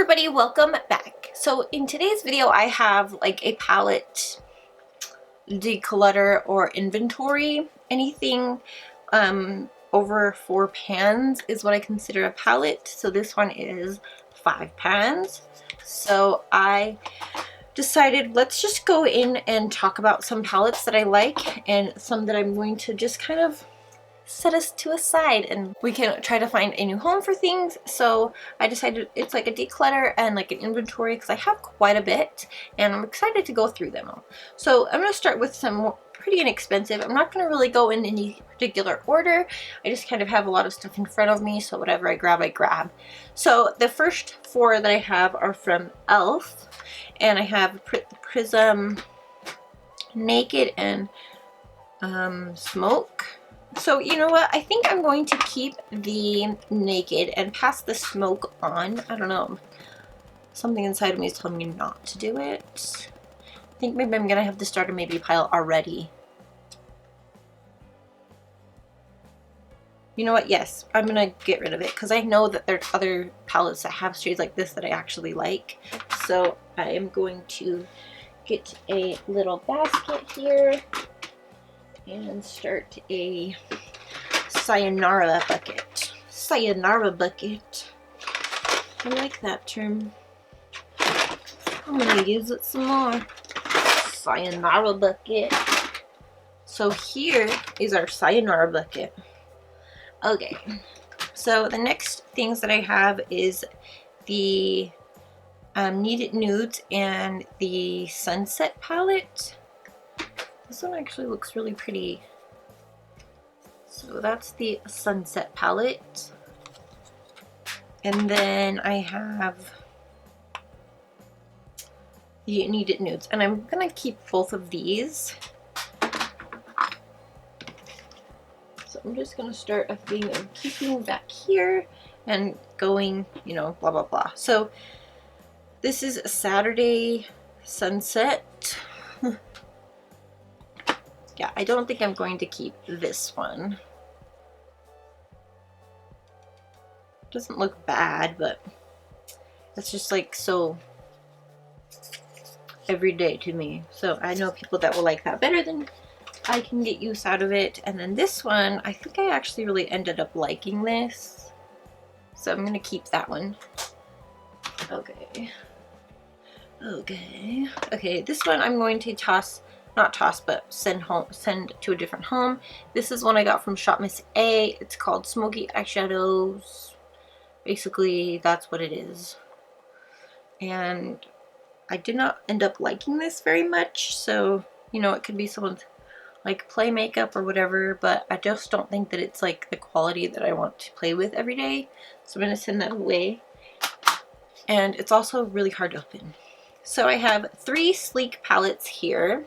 everybody, welcome back. So in today's video I have like a palette declutter or inventory. Anything over 4 pans is what I consider a palette. So this one is 5 pans. So I decided let's just go in and talk about some palettes that I like and some that I'm going to just kind of set us to a side and we can try to find a new home for things. So I decided it's like a declutter and like an inventory because I have quite a bit and I'm excited to go through them all. So I'm going to start with some pretty inexpensive. I'm not going to really go in any particular order. I just kind of have a lot of stuff in front of me, so whatever I grab, I grab. So the first 4 that I have are from e.l.f. and I have Prism, Naked, and Smoke. So you know what, I think I'm going to keep the Naked and pass the Smoke on. I don't know, something inside of me is telling me not to do it. I think maybe I'm gonna have to start a maybe pile already. You know what, yes, I'm gonna get rid of it because I know that there's other palettes that have shades like this that I actually like. So I am going to get a little basket here and start a sayonara bucket. Sayonara bucket. I like that term. I'm gonna use it some more. Sayonara bucket. So here is our sayonara bucket. Okay, so the next things that I have is the Kneaded Nudes and the Sunset palette. This one actually looks really pretty. So that's the Sunset palette. And then I have the Kneaded Nudes. And I'm going to keep both of these. So I'm just going to start a thing of keeping back here and going, you know, blah, blah, blah. So this is Saturday Sunset. Yeah, I don't think I'm going to keep this one. Doesn't look bad, but it's just like so everyday to me. So I know people that will like that better than I can get use out of it. And then this one, I think I actually really ended up liking this. So I'm gonna keep that one. Okay. Okay. Okay, this one I'm going to toss. Not toss, but send to a different home. This is one I got from Shop Miss A. It's called Smoky Eyeshadows. Basically, that's what it is. And I did not end up liking this very much. So, you know, it could be someone's like play makeup or whatever, but I just don't think that it's like the quality that I want to play with every day. So I'm going to send that away. And it's also really hard to open. So I have 3 sleek palettes here.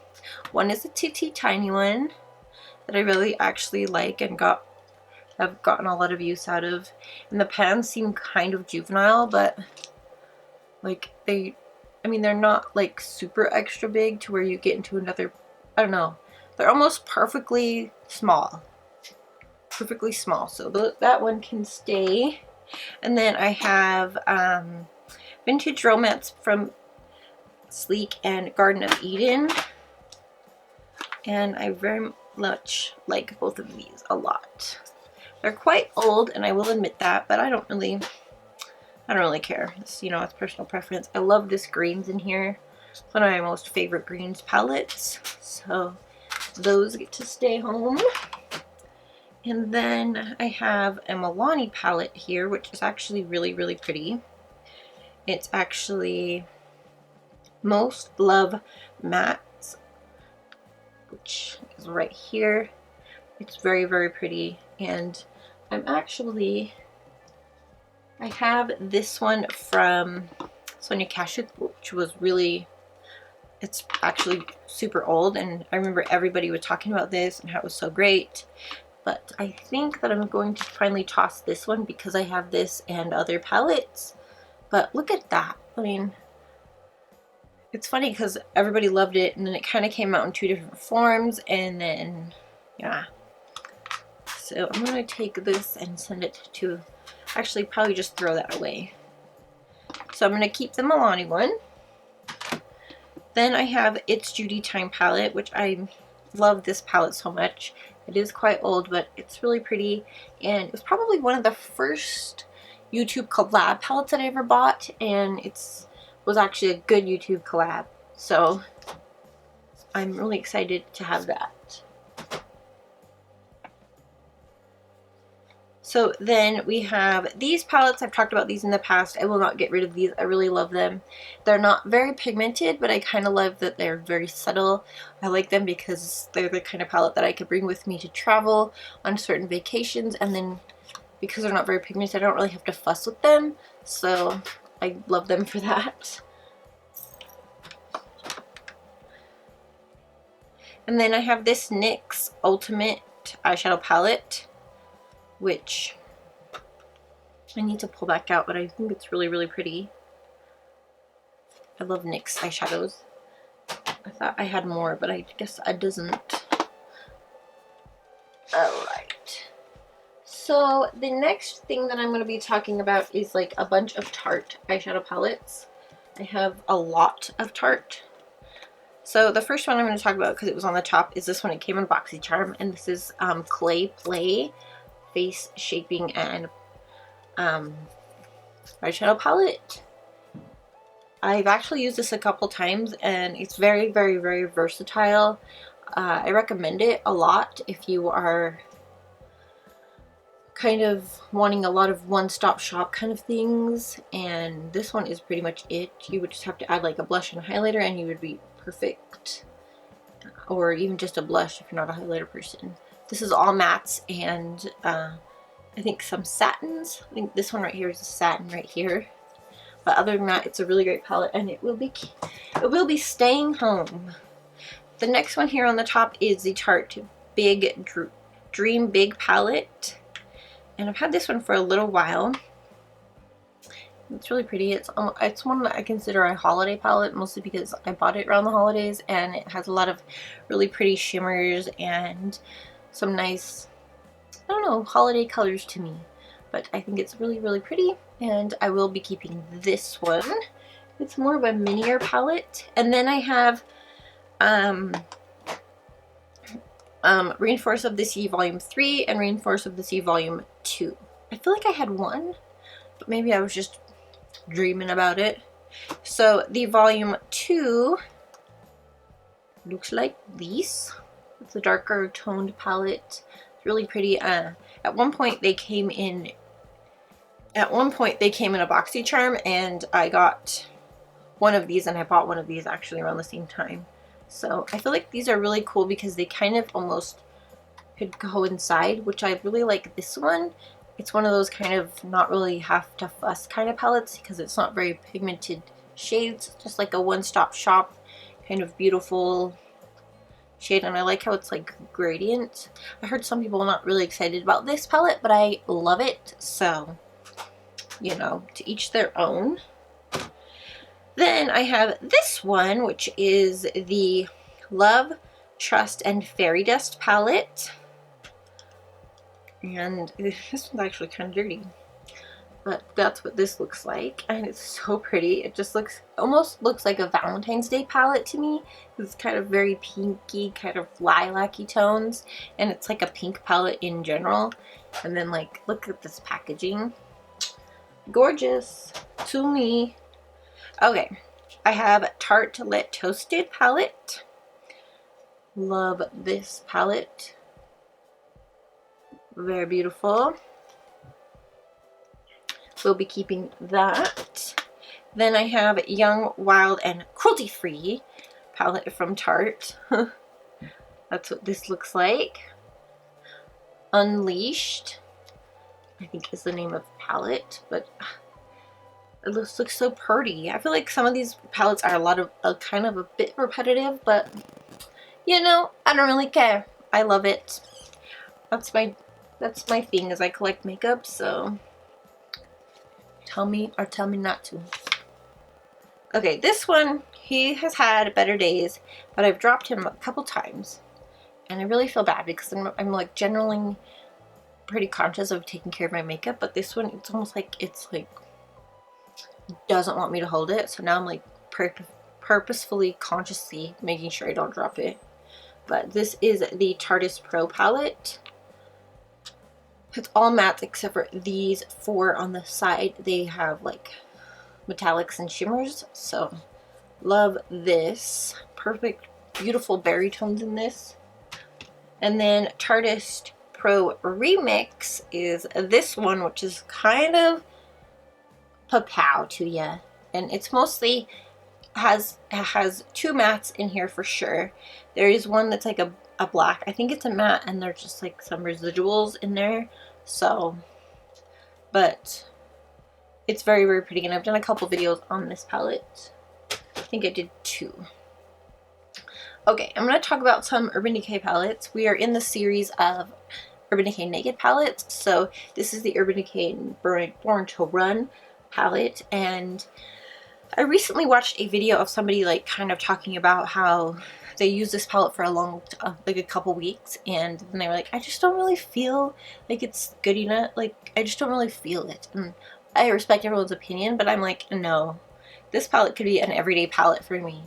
One is a teeny tiny one that I really actually like and have gotten a lot of use out of. And the pans seem kind of juvenile, but like I mean, they're not like super extra big to where you get into another, I don't know. They're almost perfectly small. Perfectly small. So that one can stay. And then I have Vintage Romance from Sleek and Garden of Eden. And I very much like both of these a lot. They're quite old, and I will admit that, but I don't really care. It's, you know, it's personal preference. I love this greens in here. It's one of my most favorite greens palettes. So those get to stay home. And then I have a Milani palette here, which is actually really, really pretty. It's actually Most Love Matte, which is right here. It's very, very pretty. And I have this one from Sonia Kashuk, which was really, it's actually super old, and I remember everybody was talking about this and how it was so great. But I think that I'm going to finally toss this one because I have this and other palettes. But look at that. I mean, it's funny because everybody loved it, and then it kind of came out in 2 different forms, and then, yeah. So I'm going to take this and send it to, actually probably just throw that away. so I'm going to keep the Milani one. Then I have It's Judy Time palette, which I love this palette so much. It is quite old, but it's really pretty, and it was probably one of the first YouTube collab palettes that I ever bought, and was actually a good YouTube collab, so I'm really excited to have that. So then we have these palettes. I've talked about these in the past. I will not get rid of these. I really love them. They're not very pigmented, but I kind of love that they're very subtle. I like them because they're the kind of palette that I could bring with me to travel on certain vacations, and then because they're not very pigmented, I don't really have to fuss with them. So I love them for that. And then I have this NYX Ultimate Eyeshadow Palette, which I need to pull back out, but I think it's really, really pretty. I love NYX eyeshadows. I thought I had more, but I guess I doesn't. Alright. So the next thing that I'm going to be talking about is like a bunch of Tarte eyeshadow palettes. I have a lot of Tarte. So the first one I'm going to talk about, because it was on the top, is this one. It came in BoxyCharm, and this is Clay Play Face Shaping and eyeshadow palette. I've actually used this a couple times, and it's very, very, very versatile. I recommend it a lot if you are kind of wanting a lot of one-stop shop kind of things, and this one is pretty much it. You would just have to add like a blush and a highlighter and you would be perfect, or even just a blush if you're not a highlighter person. This is all mattes and I think some satins. I think this one right here is a satin right here, but other than that, it's a really great palette, and it will be staying home. The next one here on the top is the Tarte Big Dream Big palette, and I've had this one for a little while. It's really pretty. It's one that I consider a holiday palette, mostly because I bought it around the holidays, and it has a lot of really pretty shimmers and some nice, I don't know, holiday colors to me. But I think it's really, really pretty, and I will be keeping this one. It's more of a minier palette. And then I have Reinforce of the Sea Volume 3 and Reinforce of the Sea Volume 2. I feel like I had one, but maybe I was just dreaming about it. So the Volume 2 looks like this. It's a darker toned palette. It's really pretty. At one point they came in a BoxyCharm, and I got one of these, and I bought one of these actually around the same time. So I feel like these are really cool because they kind of almost could coincide, which I really like this one. It's one of those kind of not really have to fuss kind of palettes because it's not very pigmented shades, just like a one-stop shop kind of beautiful shade, and I like how it's like gradient. I heard some people not really excited about this palette, but I love it, so you know, to each their own. Then I have this one, which is the Love, Trust, and Fairy Dust palette. And this one's actually kind of dirty, but that's what this looks like, and it's so pretty. It just almost looks like a Valentine's Day palette to me. It's kind of very pinky, kind of lilac-y tones, and it's like a pink palette in general. And then like, look at this packaging. Gorgeous to me. Okay, I have Tarte Let Toasted palette. Love this palette. Very beautiful. We'll be keeping that. Then I have Young, Wild, and Cruelty Free palette from Tarte. That's what this looks like. Unleashed, I think is the name of the palette, but it looks so pretty. I feel like some of these palettes are kind of a bit repetitive, but you know, I don't really care. I love it. That's my thing, is I collect makeup, so tell me or tell me not to. Okay, this one, he has had better days, but I've dropped him a couple times, and I really feel bad because I'm like generally pretty conscious of taking care of my makeup, but this one, it's almost like it's like doesn't want me to hold it. So now I'm like purposefully, consciously making sure I don't drop it. But this is the Tarte Pro palette. It's all matte except for these 4 on the side. They have like metallics and shimmers. So love this. Perfect, beautiful berry tones in this. And then Tarte Pro Remix is this one, which is kind of pa-pow to ya. And it's mostly has 2 mattes in here for sure. There is one that's like a black. I think it's a matte, and there's just like some residuals in there. So, but it's very, very pretty. And I've done a couple videos on this palette. I think I did 2. Okay, I'm going to talk about some Urban Decay palettes. We are in the series of Urban Decay Naked palettes. So this is the Urban Decay Born to Run palette. And I recently watched a video of somebody like kind of talking about how they use this palette for a long, like a couple weeks, and then they were like, I just don't really feel like it's good enough. Like, I just don't really feel it. And I respect everyone's opinion, but I'm like, no, this palette could be an everyday palette for me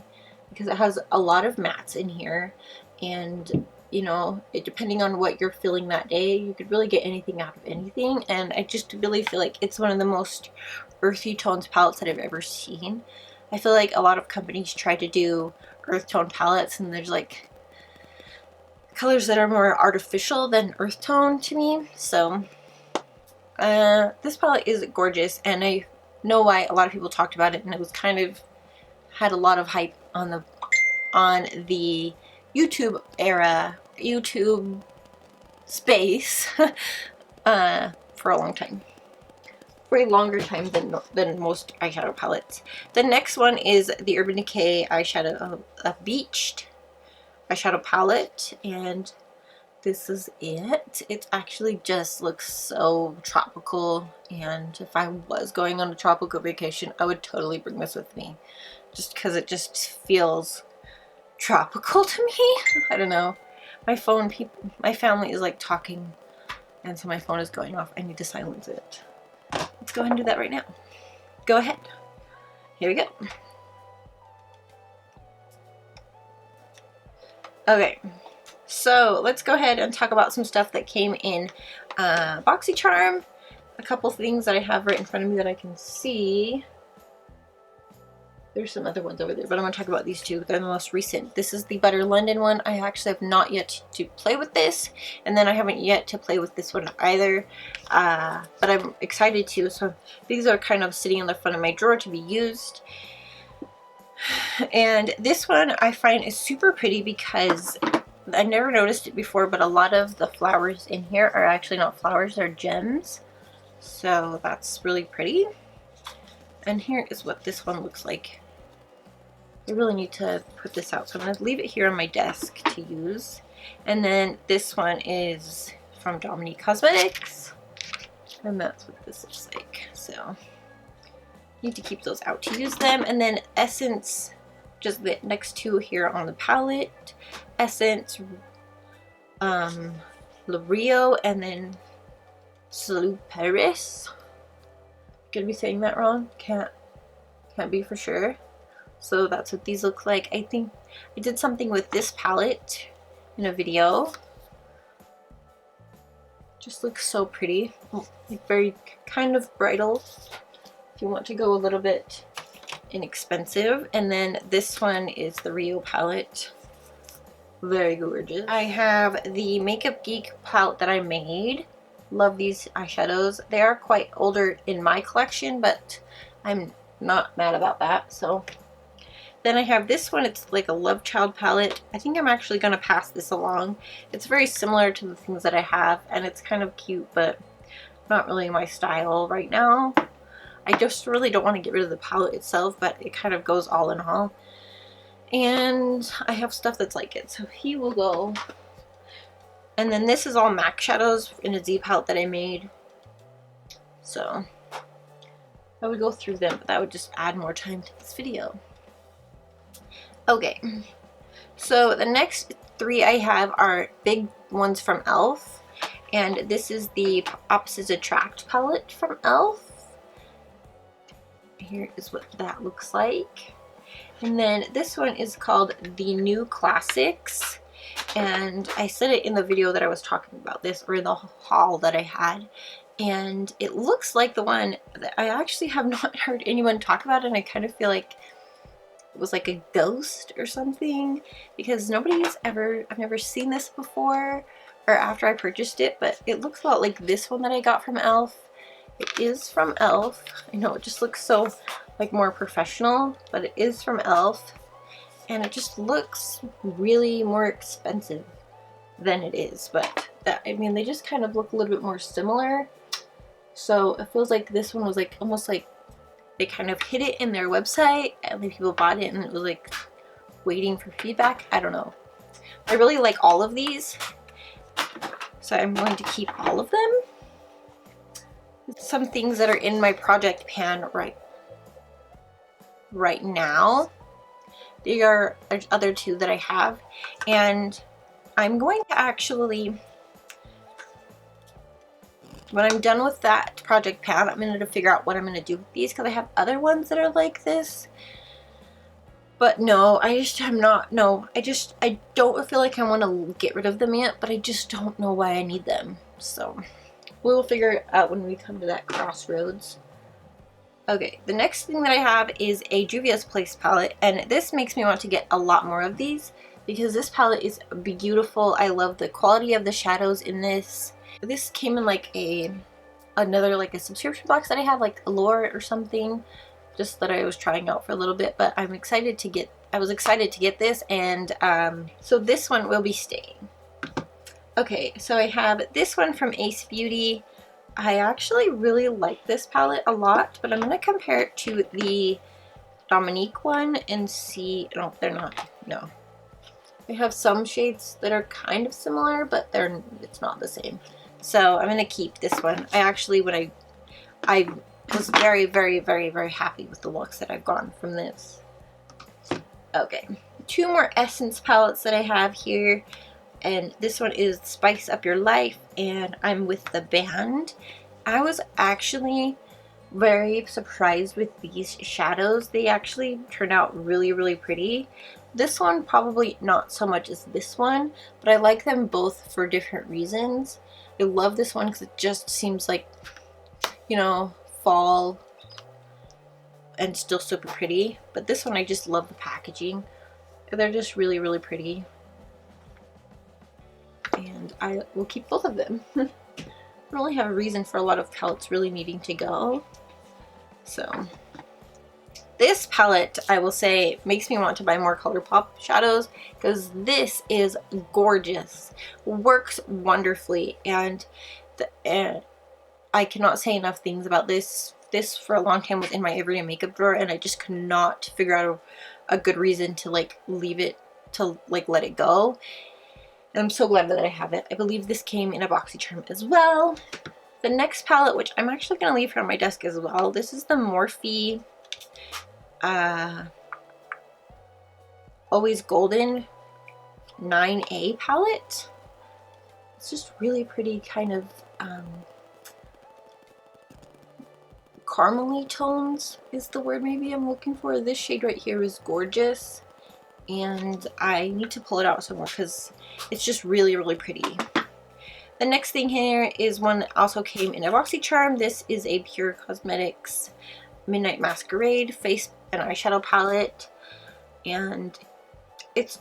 because it has a lot of mattes in here, and you know, depending on what you're feeling that day, you could really get anything out of anything. And I just really feel like it's one of the most earthy tones palettes that I've ever seen. I feel like a lot of companies try to do earth tone palettes, and there's like colors that are more artificial than earth tone to me. So this palette is gorgeous, and I know why a lot of people talked about it, and it was kind of had a lot of hype on the YouTube era, YouTube space for a long time. For a longer time than most eyeshadow palettes. The next one is the Urban Decay eyeshadow, Beached eyeshadow palette, and this is it. It actually just looks so tropical, and if I was going on a tropical vacation, I would totally bring this with me, just because it just feels tropical to me. I don't know. My family is like talking, and so my phone is going off. I need to silence it. Let's go ahead and do that right now. Go ahead. Here we go. Okay, so let's go ahead and talk about some stuff that came in BoxyCharm. A couple things that I have right in front of me that I can see. There's some other ones over there, but I'm going to talk about these 2. They're the most recent. This is the Butter London one. I actually have not yet to play with this, and then I haven't yet to play with this one either, but I'm excited to. So these are kind of sitting in the front of my drawer to be used. And this one I find is super pretty because I never noticed it before, but a lot of the flowers in here are actually not flowers, they're gems. So that's really pretty. And here is what this one looks like. I really need to put this out, so I'm going to leave it here on my desk to use. And then this one is from Dominique Cosmetics, and that's what this looks like. So need to keep those out to use them. And then Essence, just the next 2 here on the palette. Essence, La Rio, and then Salou Paris. Gonna be saying that wrong. Can't be for sure. So that's what these look like. I think I did something with this palette in a video. Just looks so pretty. Like very kind of bridal if you want to go a little bit inexpensive. And then this one is the Rio palette. Very gorgeous. I have the Makeup Geek palette that I made. Love these eyeshadows. They are quite older in my collection, but I'm not mad about that. So then I have this one. It's like a Love Child palette. I think I'm actually going to pass this along. It's very similar to the things that I have, and it's kind of cute, but not really my style right now. I just really don't want to get rid of the palette itself, but it kind of goes all in all. And I have stuff that's like it, so he will go. And then this is all MAC shadows in a Z palette that I made. So I would go through them, but that would just add more time to this video. Okay, so the next 3 I have are big ones from e.l.f. And this is the Opposites Attract palette from e.l.f. here is what that looks like. And then this one is called the New Classics. And I said it in the video that I was talking about this, or the haul that I had. And it looks like the one that I actually have not heard anyone talk about, and I kind of feel like it was like a ghost or something, because I've never seen this before or after I purchased it, but it looks a lot like this one that I got from e.l.f. It is from e.l.f. I know it just looks so like more professional, but it is from e.l.f. and it just looks really more expensive than it is, but I mean, they just kind of look a little bit more similar. So it feels like this one was like almost like they kind of hid it in their website and then people bought it and it was like waiting for feedback. I don't know. I really like all of these, so I'm going to keep all of them. Some things that are in my project pan right now. There's other two that I have, and I'm going to actually, when I'm done with that project pan, I'm going to figure out what I'm going to do with these, because I have other ones that are like this. But no, I don't feel like I want to get rid of them yet, but I just don't know why I need them. So we'll figure it out when we come to that crossroads. Okay, the next thing that I have is a Juvia's Place palette, and this makes me want to get a lot more of these because this palette is beautiful. I love the quality of the shadows in this. This came in like another like a subscription box that I have, like Allure or something, just that I was trying out for a little bit, but I was excited to get this, and so this one will be staying. Okay, so I have this one from Ace Beauty. I actually really like this palette a lot, but I'm going to compare it to the Dominique one and see. No, they're not. No. They have some shades that are kind of similar, but it's not the same. So I'm going to keep this one. I actually, I was very, very, very, very happy with the looks that I've gotten from this. Okay. Two more Essence palettes that I have here. And this one is Spice Up Your Life, and I'm with the band. I was actually very surprised with these shadows. They actually turned out really, really pretty. This one probably not so much as this one, but I like them both for different reasons. I love this one because it just seems like, you know, fall and still super pretty. But this one, I just love the packaging. They're just really, really pretty. And I will keep both of them. I don't really have a reason for a lot of palettes really needing to go. So this palette, I will say, makes me want to buy more ColourPop shadows because this is gorgeous. Works wonderfully, and I cannot say enough things about this. This for a long time was in my everyday makeup drawer, and I just could not figure out a good reason to like leave it, to like let it go. And I'm so glad that I have it. I believe this came in a BoxyCharm as well. The next palette, which I'm actually going to leave here on my desk as well. This is the Morphe Always Golden 9A palette. It's just really pretty, kind of caramely tones is the word maybe I'm looking for. This shade right here is gorgeous, and I need to pull it out somewhere because it's just really, really pretty. The next thing here is one that also came in a BoxyCharm. This is a Pure Cosmetics Midnight Masquerade face and eyeshadow palette, and it's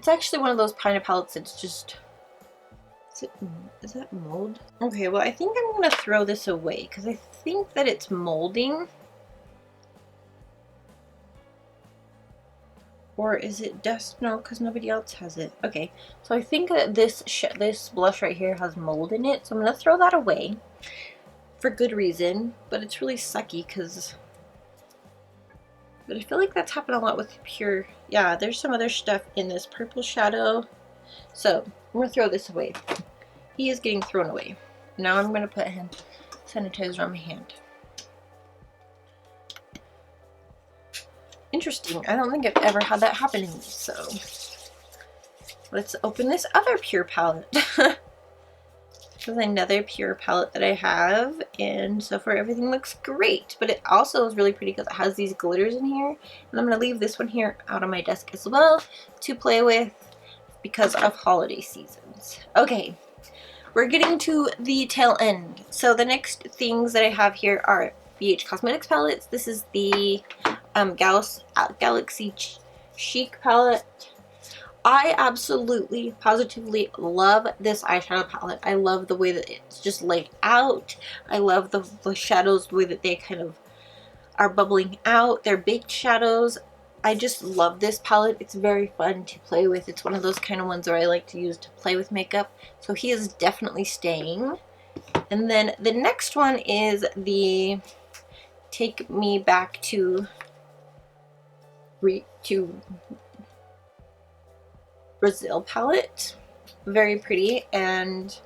actually one of those kind of palettes that's just, is that mold? Okay, well, I think I'm gonna throw this away because I think that it's molding. Or is it dust? No, because nobody else has it. Okay, so I think that this blush right here has mold in it, so I'm gonna throw that away for good reason. But it's really sucky because, but I feel like that's happened a lot with Pure. Yeah, there's some other stuff in this purple shadow, so I'm gonna throw this away. He is getting thrown away. Now I'm gonna put hand sanitizer on my hand. Interesting. I don't think I've ever had that happen in me, so let's open this other Pure palette. is another pure palette that I have, and so far everything looks great, but it also is really pretty because it has these glitters in here, and I'm going to leave this one here out on my desk as well to play with because of holiday seasons. Okay, we're getting to the tail end. So the next things that I have here are BH Cosmetics palettes. This is the Galaxy Chic palette. I absolutely, positively love this eyeshadow palette. I love the way that it's just laid out. I love the shadows, the way that they kind of are bubbling out. They're baked shadows. I just love this palette. It's very fun to play with. It's one of those kind of ones where I like to use to play with makeup. So he is definitely staying. And then the next one is the Take Me Back to Brazil palette. Very pretty, and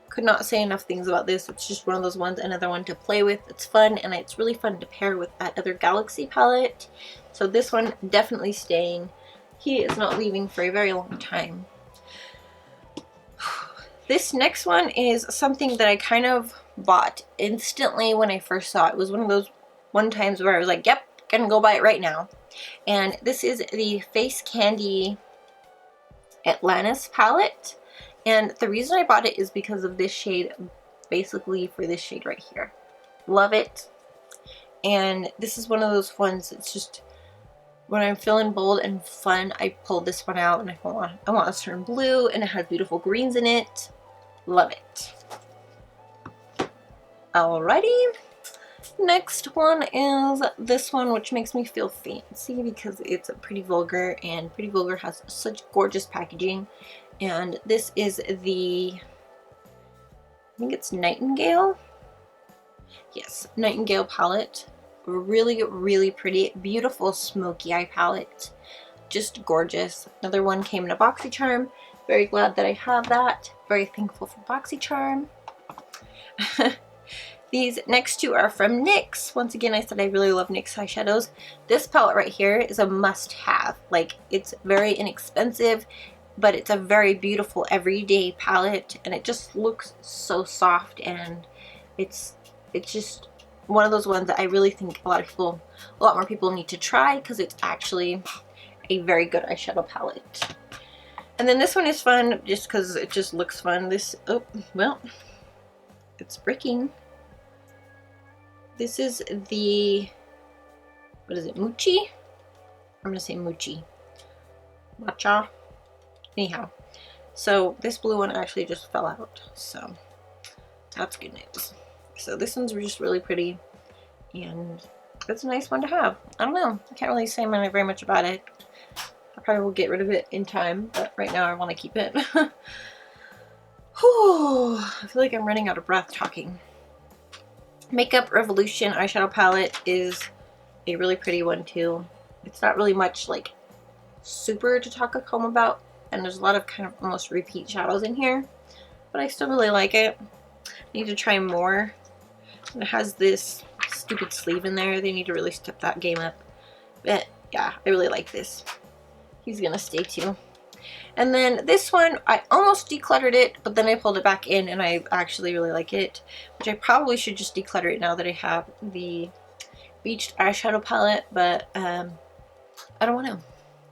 could not say enough things about this. It's just one of those ones, another one to play with. It's fun, and it's really fun to pair with that other Galaxy palette. So this one definitely staying. He is not leaving for a very long time. This next one is something that I kind of bought instantly when I first saw it. It was one of those times where I was like, yep, gonna go buy it right now. And this is the Face Candy Atlantis palette, and the reason I bought it is because of this shade, basically for this shade right here. Love it. And this is one of those ones, it's just when I'm feeling bold and fun, I pulled this one out, and I want to turn blue, and it has beautiful greens in it. Love it. Alrighty. Next one is this one, which makes me feel fancy because it's Pretty Vulgar, and Pretty Vulgar has such gorgeous packaging. And this is the, I think it's Nightingale. Yes, Nightingale palette. Really, really pretty, beautiful smoky eye palette. Just gorgeous. Another one came in a BoxyCharm. Very glad that I have that. Very thankful for BoxyCharm. These next two are from NYX. Once again, I said I really love NYX eyeshadows. This palette right here is a must-have. Like, it's very inexpensive, but it's a very beautiful everyday palette, and it just looks so soft, and it's just one of those ones that I really think a lot more people need to try, because it's actually a very good eyeshadow palette. And then this one is fun just because it just looks fun. This, oh, well, it's breaking. This is the, what is it, Mochi? I'm going to say Mochi. Matcha. Anyhow. So this blue one actually just fell out. So that's good news. So this one's just really pretty. And it's a nice one to have. I don't know. I can't really say very much about it. I probably will get rid of it in time. But right now I want to keep it. Whew, I feel like I'm running out of breath talking. Makeup Revolution eyeshadow palette is a really pretty one too. It's not really much like super to talk home about, and there's a lot of kind of almost repeat shadows in here, but I still really like it. I need to try more. And it has this stupid sleeve in there. They need to really step that game up. But yeah, I really like this. He's gonna stay too. And then this one, I almost decluttered it, but then I pulled it back in, and I actually really like it, which I probably should just declutter it now that I have the Beached eyeshadow palette, but I don't want to.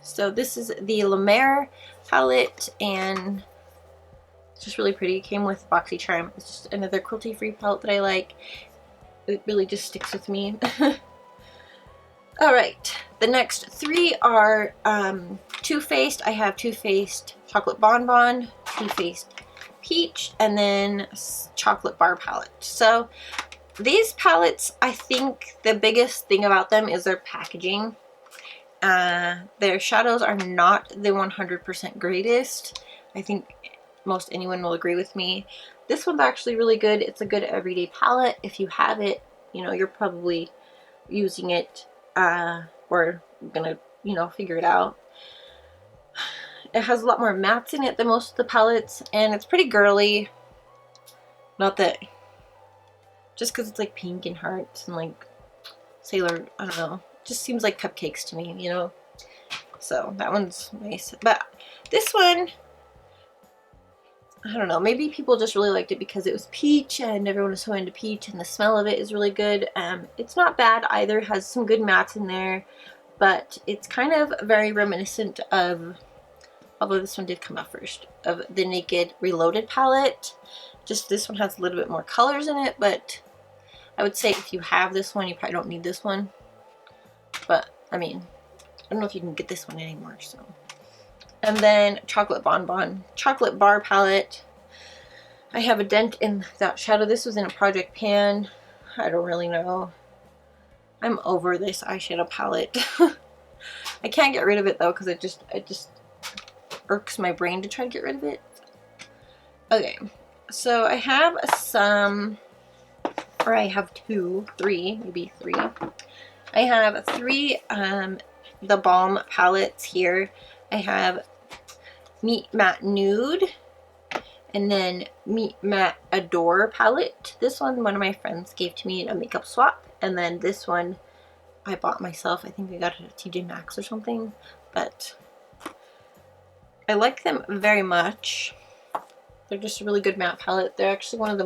So this is the La Mer palette, and it's just really pretty. It came with BoxyCharm. It's just another cruelty-free palette that I like. It really just sticks with me. Alright, the next three are Too Faced. I have Too Faced Chocolate Bonbon, Too Faced Peach, and then Chocolate Bar palette. So these palettes, I think the biggest thing about them is their packaging. Their shadows are not the 100% greatest. I think most anyone will agree with me. This one's actually really good. It's a good everyday palette. If you have it, you know, you're probably using it or gonna, you know, figure it out. It has a lot more mattes in it than most of the palettes, and it's pretty girly. Not that, just because it's like pink and hearts and like Sailor, I don't know, just seems like cupcakes to me, you know. So that one's nice. But this one, I don't know, maybe people just really liked it because it was peach and everyone was so into peach and the smell of it is really good. It's not bad either, it has some good mattes in there, but it's kind of very reminiscent of, although this one did come out first, of the Naked Reloaded palette. Just this one has a little bit more colors in it, but I would say if you have this one, you probably don't need this one. But, I mean, I don't know if you can get this one anymore, so. And then Chocolate Bonbon Chocolate Bar Palette. I have a dent in that shadow. This was in a project pan. I don't really know. I'm over this eyeshadow palette. I can't get rid of it though because it just irks my brain to try to get rid of it. Okay, so I have some, or I have maybe three. I have three the Balm palettes here. I have Meet Matte Nude, and then Meet Matte Adore palette. This one of my friends gave to me in a makeup swap, and then this one I bought myself. I think I got it at TJ Maxx or something, but I like them very much. They're just a really good matte palette. They're actually one of the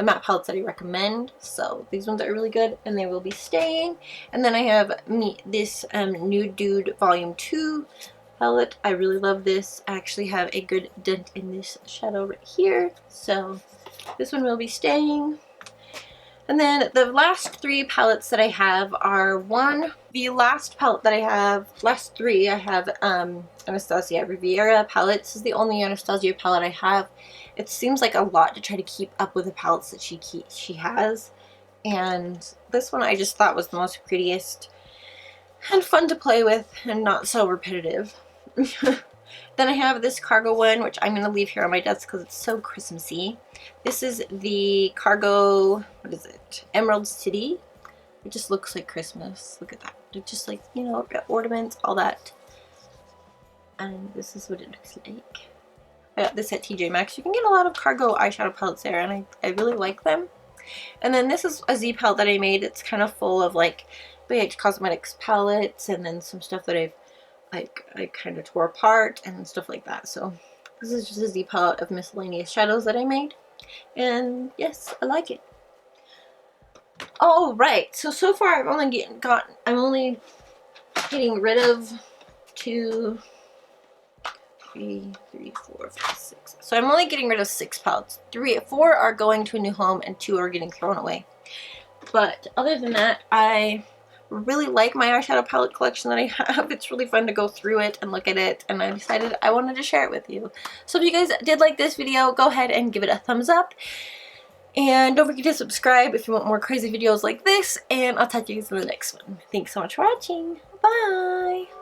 matte palettes that I recommend. So these ones are really good and they will be staying. And then I have this Nude Dude Volume 2 palette. I really love this. I actually have a good dent in this shadow right here. So this one will be staying. And then the last three palettes that I have are the last palette that I have, last three, I have Anastasia Riviera palette. This is the only Anastasia palette I have. It seems like a lot to try to keep up with the palettes that she has. And this one I just thought was the most prettiest and fun to play with and not so repetitive. Then I have this cargo one, which I'm going to leave here on my desk because it's so Christmassy. This is the cargo, what is it? Emerald City. It just looks like Christmas. Look at that. It's just like, you know, ornaments, all that. And this is what it looks like. I got this at TJ Maxx. You can get a lot of cargo eyeshadow palettes there, and I really like them. And then this is a Z palette that I made. It's kind of full of like BH Cosmetics palettes and then some stuff that I kind of tore apart and stuff like that. So this is just a Z palette of miscellaneous shadows that I made. And yes, I like it. Oh, right. So far I'm only getting rid of 2, 3, 4, 5, 6. So I'm only getting rid of 6 palettes. 4 are going to a new home and 2 are getting thrown away. But other than that, I really like my eyeshadow palette collection that I have. It's really fun to go through it and look at it, and I decided I wanted to share it with you. So if you guys did like this video, go ahead and give it a thumbs up. And don't forget to subscribe if you want more crazy videos like this, and I'll talk to you guys in the next one. Thanks so much for watching. Bye!